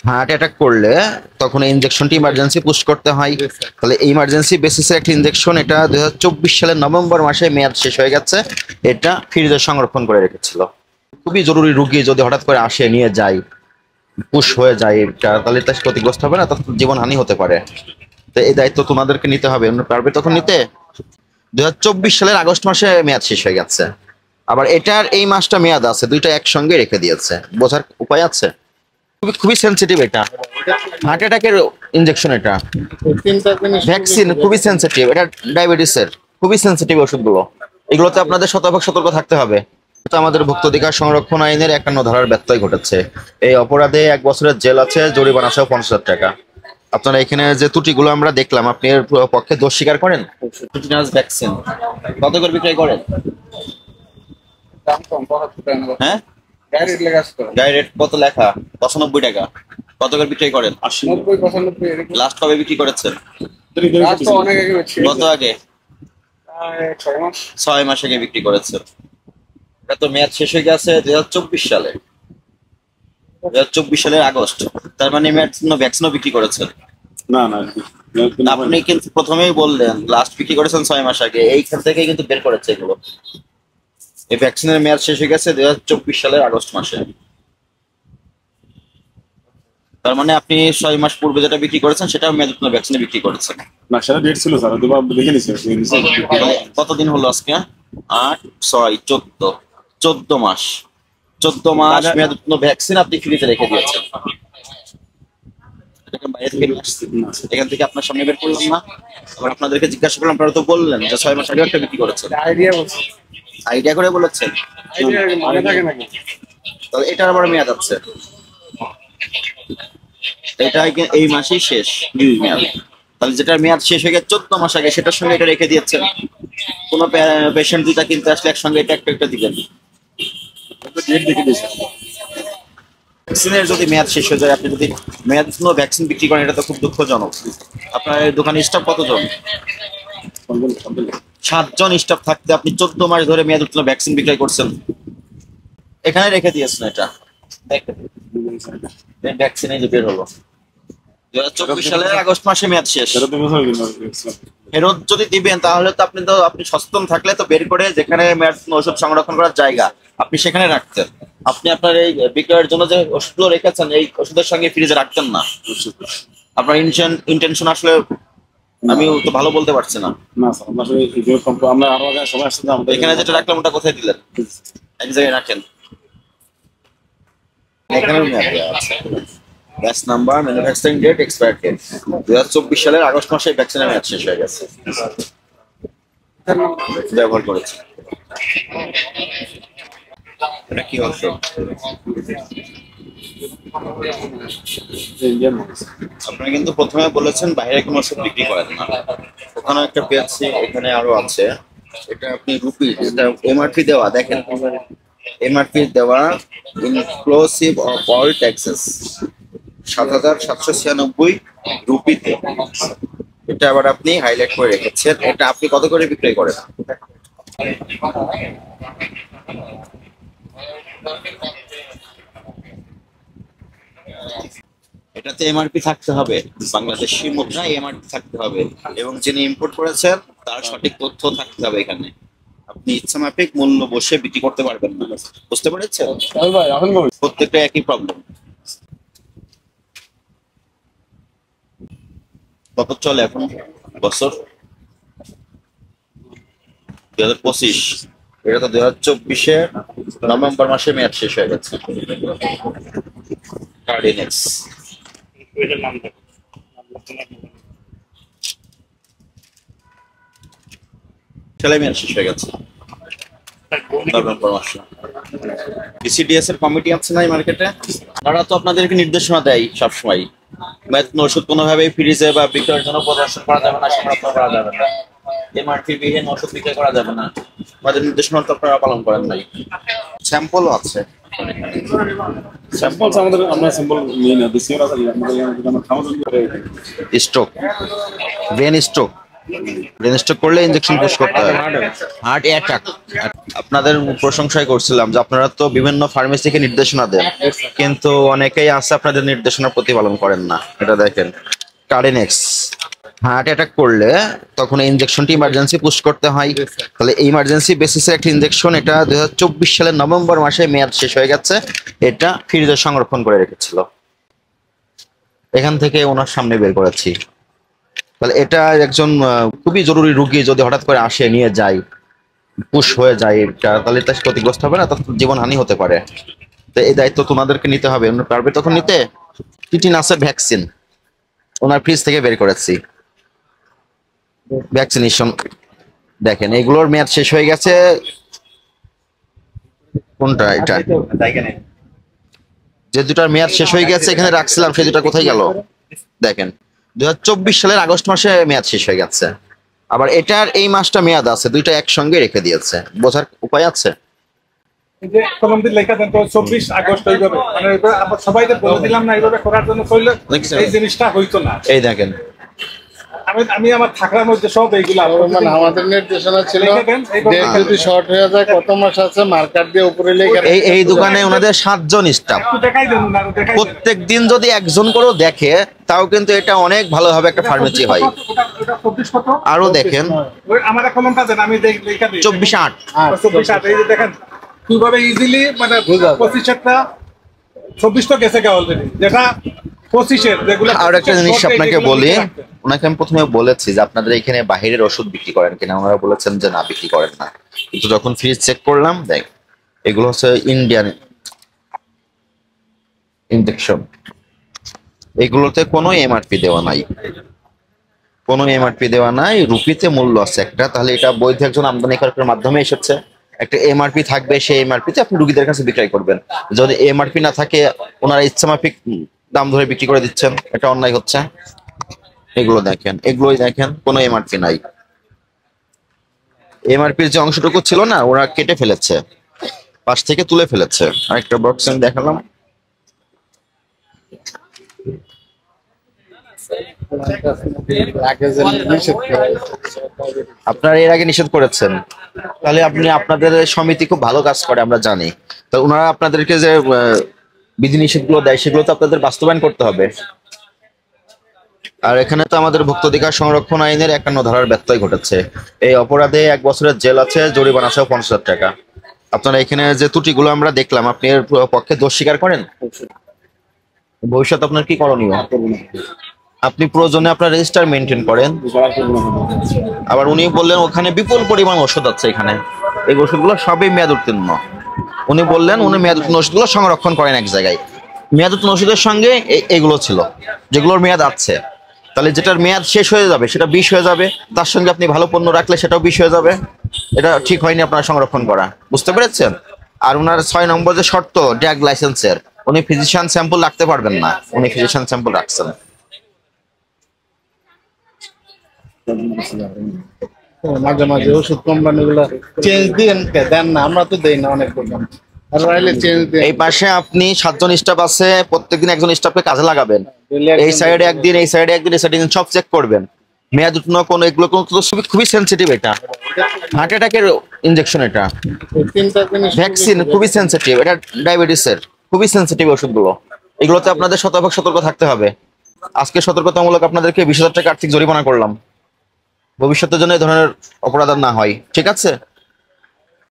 Heart attack করলে তখন এই ইনজেকশনটি ইমার্জেন্সি পুশ করতে হয়। তাহলে এই ইমার্জেন্সি বেসিসের একটা ইনজেকশন, এটা 2024 সালের নভেম্বর মাসে মেয়াদ শেষ হয়ে গেছে। এটা ফ্রিজে সংরক্ষণ করে রেখেছিল। খুবই জরুরি রুগী যদি হঠাৎ করে আসে নিয়ে যায়, পুশ হয়ে যায় এটা, তাহলে তার ক্ষতিগ্রস্ত হবে না, তার জীবনহানি হতে পারে। তো এই দায়িত্ব তোমাদেরকে নিতে হবে। অন্য পারবে তখন নিতে? 2024 সালের আগস্ট মাসে মেয়াদ শেষ হয়ে গেছে। আবার এটার এই মাসটা মেয়াদ আছে, দুইটা একসঙ্গে রেখে দিয়েছে। বোঝার উপায় আছে? খুবই খুবই সেনসিটিভ এটা, হার্ট অ্যাটাকের ইনজেকশন, এটা ভ্যাকসিন, খুবই সেনসিটিভ। এটা ডায়াবেটিসের খুবই সেনসিটিভ ওষুধগুলো। এগুলোতে আপনাদের শতভাগ সতর্ক থাকতে হবে। এটা আমাদের ভোক্তাধিকার সংরক্ষণ আইনের 51 ধারার ব্যত্যয় ঘটেছে। এই অপরাধে 1 বছরের জেল আছে, জরিমানা আছে 50,000 টাকা। আপনারা এখানে যে ত্রুটিগুলো আমরা দেখলাম, আপনি এর পক্ষে দোষ স্বীকার করেন? টিটানাস ভ্যাকসিন কত করে বিক্রয় করেন? হ্যাঁ, গাড়ি রেট কত লেখা? 95 টাকা। কত করে বিক্রয় করেন? 80, 90, 95। লাস্ট কবে বিক্রি করেছেন? কত আগে? 6 মাস আগে বিক্রি করেছেন। এটা তো মেয়াদ শেষ হয়ে গেছে 2024 সালে, 2024 সালের আগস্ট। তার মানে মেয়াদ ভ্যাকসিনও বিক্রি করেছেন? না না, আপনি কিন্তু প্রথমেই বললেন লাস্ট বিক্রি করেছেন 6 মাস আগে। এইখান থেকে কিন্তু বের করেছে এগুলো। এই ভ্যাকসিনের মেয়াদ শেষ হয়ে গেছে 2024 সালের আগস্ট মাসে। তার মানে আপনি 6 মাস পূর্বে যেটা বিক্রি করেছেন সেটা মেয়াদ উত্তীর্ণ ভ্যাকসিনে বিক্রি করেছেন। না, সেটা ডেট ছিল স্যার, দেখে নিছি। কতদিন হলো আজকে? 8, 6, 14, 14 মাস। 14 মাস মেয়াদ উত্তীর্ণ ভ্যাকসিন আপনি ফ্রিতে রেখে দিয়েছেন। বাইরে থেকে এখান থেকে আপনার সামনে বের করলাম না। আবার আপনাদেরকে জিজ্ঞাসা করলাম, আপনারা তো বললেন যে 6 মাস আগে একটা বিক্রি করেছেন। আইডিয়া করে বলেছেন? তাহলে এটার আবার মেয়াদ আছে। এটা এই মাসেই শেষ মেয়াদ। তাহলে যেটার মেয়াদ শেষ হয়ে গেছে 14 মাস আগে, সেটার সঙ্গে এটা রেখে দিয়েছেন। কোনো পেশেন্ট দুইটা কিনতে আসলে একসঙ্গে এটা একটা দিবেন। ভ্যাকসিনের যদি মেয়াদ শেষ হয়ে যায়, আপনি যদি মেয়াদ ভ্যাকসিন বিক্রি করেন, এটা তো খুব দুঃখজনক। আপনার দোকানে স্টাফ কতজন? 7 জন স্টাফ থাকতে আপনি 14 মাস ধরে মেয়াদ উত্তীর্ণ ভ্যাকসিন বিক্রয় করছেন। এখানে রেখে দিয়েছেন এটা। ভ্যাকসিনে যে বের হলো 2024 সালের আগস্ট মাসে মেয়াদ শেষ। ফেরত যদি দিবেন তাহলে তো আপনি সচেতন থাকলে তো বের করে যেখানে মেয়াদ ওষুধ সংরক্ষণ করার জায়গা আপনি সেখানে রাখতেন। আপনি আপনার এই বিক্রয়ের জন্য যে ওষুধগুলো রেখেছেন এই ওষুধের সঙ্গে ফ্রিজে রাখতেন না। আপনার ইন্টেনশন আসলে আমি তো ভালো বলতে পারছি না। আমরা আরো আগে সবাই আসছে, এখানে যেটা রাখলাম ওটা কোথায় দিলেন? এক জায়গায় রাখেন। এখানেও মেয়াদ দেওয়া আছে। Batch number, manufacturing date, expire date. 2024 সালের আগস্ট মাসে ভ্যাকসিনের মেয়াদ শেষ হয়ে গেছে। ব্যবহার করেছে। এটা কি ওষুধ? আপনারা কিন্তু প্রথমে বলেছেন বাইরে কোনো ওষুধ বিক্রি করেন না। ওখানে একটা পেয়েছি, এখানে আরো আছে। এটা আপনি রুপি, এটা এমআরপি দেওয়া, দেখেন এমআরপি দেওয়া, ইনক্লুসিভ অফ অল ট্যাক্সেস 7,796 রুপিতে। এটা আবার আপনি হাইলাইট করে রেখেছেন। এটা আপনি কত করে বিক্রয় করেন? এটাতে এমআরপি থাকতে হবে, বাংলাদেশি মুদ্রায় এমআরপি থাকতে হবে, এবং যিনি ইম্পোর্ট করেছেন তার সঠিক তথ্য থাকতে হবে এখানে। আপনি ইচ্ছামাফিক মূল্য বসে বিক্রি করতে পারবেন না। বুঝতে পেরেছেন? প্রত্যেকটা একই প্রবলেম। কত চলে এখন বছর? 2025। এটা তো 2024-এর নভেম্বর মাসে মেয়াদ শেষ হয়ে গেছে। কার্ডিনেক্স সেলাই মেয়াদ শেষ হয়ে গেছে নভেম্বর মাসে। বিসিডিএস এর কমিটি আছে না এই মার্কেটে, তারা তো আপনাদেরকে নির্দেশনা দেয় সবসময় ওষুধ কোনোভাবেই ফ্রিজে বা বিক্রয়ের জন্য প্রদর্শন করা যাবে না, সংরক্ষণ করা যাবে না, এমআরপি বিহীন ওষুধ বিক্রয় করা যাবে না। আমাদের নির্দেশনা তো আপনারা পালন করেন নাই। স্যাম্পলও আছে। স্যাম্পল আমাদের, আমরা স্যাম্পল নিই না, দেশীয় stroke, brain stroke brain stroke করলে ইনজেকশন পুশ করতে হয়। হার্ট অ্যাটাক, আপনাদের প্রশংসাই করছিলাম যে আপনারা তো বিভিন্ন ফার্মেসিকে নির্দেশনা দেন, কিন্তু অনেকেই আছে আপনাদের নির্দেশনা প্রতিপালন করেন না। এটা দেখেন, কারেনেক্স হার্ট অ্যাটাক করলে তখন ইনজেকশনটি ইমার্জেন্সি পুশ করতে হয়। তাহলে ইমার্জেন্সি বেসিসের একটা ইনজেকশন, এটা 2024 সালের নভেম্বর মাসে মেয়াদ শেষ হয়ে গেছে। এটা ফ্রিজে সংরক্ষণ করে রেখেছিল, এখান থেকে ওনার সামনে বের করেছি। তাহলে এটা একজন খুবই জরুরি রুগী যদি হঠাৎ করে আসে, নিয়ে যায়, পুশ হয়ে যায় এটা, তাহলে তার ক্ষতিগ্রস্ত হবে না, তার জীবনহানি হতে পারে। তো এই দায়িত্ব তোমাদেরকে নিতে হবে। পারবে তখন নিতে? টিটিনাসের ভ্যাকসিন ওনার ফ্রিজ থেকে বের করেছি। ভ্যাকসিনেশন দেখেন, এগুলোর মেয়াদ শেষ হয়ে গেছে। কোনটা এটা? যে দুটার মেয়াদ শেষ হয়ে গেছে এখানে রাখছিলাম, সেই দুটা কোথায় গেল? দেখেন, 2024 সালের আগস্ট মাসে মেয়াদ শেষ হয়ে গেছে। আবার এটার এই মাসটা মেয়াদ আছে, দুইটা একসঙ্গে রেখে দিয়েছে। বোঝার উপায় আছে? এই যে কলমটি লেখা দেন তো 24 আগস্ট হইবে, মানে আমরা সবাইকে বলে দিলাম না এইভাবে করার জন্য, কইলে এই জিনিসটা হইতো না। এই দেখেন, আমি আমার থাকার মধ্যে সব এইগুলা মানে আমাদের নির্দেশনা ছিল ডেট যদি শর্ট হয়ে যায় কত মাস আছে মার্কার দিয়ে উপরে লেখা। এই দোকানে ওনাদের 7 জন স্টাফ, একটু দেখাই দেন না, দেখাই দেন। প্রত্যেক দিন যদি একজন করেও দেখে তাও কিন্তু এটা অনেক ভালোভাবে একটা ফার্মেসি হয়। ওটা 24 কত? আরো দেখেন, ওই আমাদের কলমটা দেন, আমি লেখা দিই। 24/8 24 এই যে দেখেন কিভাবে ইজিলি, মানে 25টা 24 তো গেছে কে অলরেডি, যেটা 25 যেগুলো। আর একটা জিনিস আপনাকে বলি, ওনাকে আমি প্রথমে বলেছি যে আপনাদের এখানে বাহিরের ওষুধ বিক্রি করেন কিনা, ওনারা বলেছেন যে না, বিক্রি করেন না। কিন্তু যখন ফ্রিজ চেক করলাম, দেখ এগুলো হচ্ছে ইন্ডিয়ান ইনজেকশন, এগুলোতে কোনো এমআরপি দেওয়া নাই, কোনো এমআরপি দেওয়া নাই। রুপিতে মূল্য আছে একটা, তাহলে এটা বৈধ একজন আমদানিকারকের মাধ্যমে এসেছে। একটা এমআরপি থাকবে, সেই এমআরপিতে আপনি রুগীদের কাছে বিক্রয় করবেন। যদি এমআরপি না থাকে, ওনারা ইচ্ছামাফিক দাম ধরে বিক্রি করে দিচ্ছেন, এটা অন্যায় হচ্ছে। এগুলো দেখেন, এগুলোই দেখেন, কোনো এমআরপি নাই। এমআরপির যে অংশটুকু ছিল না, ওরা কেটে ফেলেছে, পাশ থেকে তুলে ফেলেছে। আরেকটা বক্স আমি দেখালাম, আগে যে নিষেধ করে। আপনারা এর আগে নিষেধ করেছেন, তাহলে আপনাদের সমিতি খুব ভালো কাজ করে আমরা জানি। তো ওনারা আপনাদেরকে যে বিধিনিষেধ গুলো দেয়, সেগুলো তো আপনাদের বাস্তবায়ন করতে হবে। আর এখানে তো আমাদের ভোক্তাধিকার সংরক্ষণ আইনের 51 ধারার ব্যত্যয় ঘটেছে। এই অপরাধে 1 বছরের জেল আছে, জরিমানা আছে 50,000 টাকা। আপনারা এখানে যে ত্রুটিগুলো আমরা দেখলাম, আপনি এর পক্ষে দোষ স্বীকার করেন? ভবিষ্যৎ আপনার কি করণীয়? আপনি প্রয়োজনে আপনার রেজিস্টার মেনটেন করেন। আবার উনি বললেন ওখানে বিপুল পরিমাণ ওষুধ আছে এখানে, এই ওষুধগুলো সবই মেয়াদ উত্তীর্ণ। উনি বললেন উনি মেয়াদ উত্তীর্ণ ওষুধগুলো সংরক্ষণ করেন এক জায়গায়। মেয়াদ উত্তীর্ণ ওষুধের সঙ্গে এগুলো ছিল, যেগুলোর মেয়াদ আছে। তাহলে যেটার মেয়াদ শেষ হয়ে যাবে সেটা বিষ হয়ে যাবে, তার সঙ্গে আপনি ভালো পণ্য রাখলে সেটাও বিষ হয়ে যাবে। এটা ঠিক হয়নি আপনার সংরক্ষণ করা, বুঝতে পেরেছেন? আর ওনার 6 নম্বর যে শর্ত ড্রাগ লাইসেন্সের, উনি ফিজিশিয়ান স্যাম্পল রাখতে পারবেন না, উনি ফিজিশিয়ান স্যাম্পল রাখছেন। মাঝে মাঝে ওষুধ কোম্পানি গুলা চেঞ্জ দেন না, আমরা তো দেই না অনেক দোকান, আর রাইলে চেঞ্জ দেন। এই পাশে আপনি 7 জন স্টাফ আছে, প্রত্যেকদিন একজন স্টাফকে কাজে লাগাবেন। এই সাইডে একদিন, এই সাইডে একদিন, এই সাইডে সব চেক করবেন। মেয়াদ উত্তীর্ণ কোন এগুলো খুবই সেনসিটিভ। এটা হার্ট অ্যাটাকের ইনজেকশন, এটা তিনটা জিনিস ভ্যাকসিন খুবই সেনসিটিভ, এটা ডায়াবেটিসের খুবই সেনসিটিভ ওষুধগুলো। এগুলোতে আপনাদের শতভাগ সতর্ক থাকতে হবে। আজকে সতর্কতামূলক আপনাদেরকে 20,000 টাকা আর্থিক জরিমানা করলাম, ভবিষ্যতের জন্য এই ধরনের অপরাধ আর না হয়। ঠিক আছে?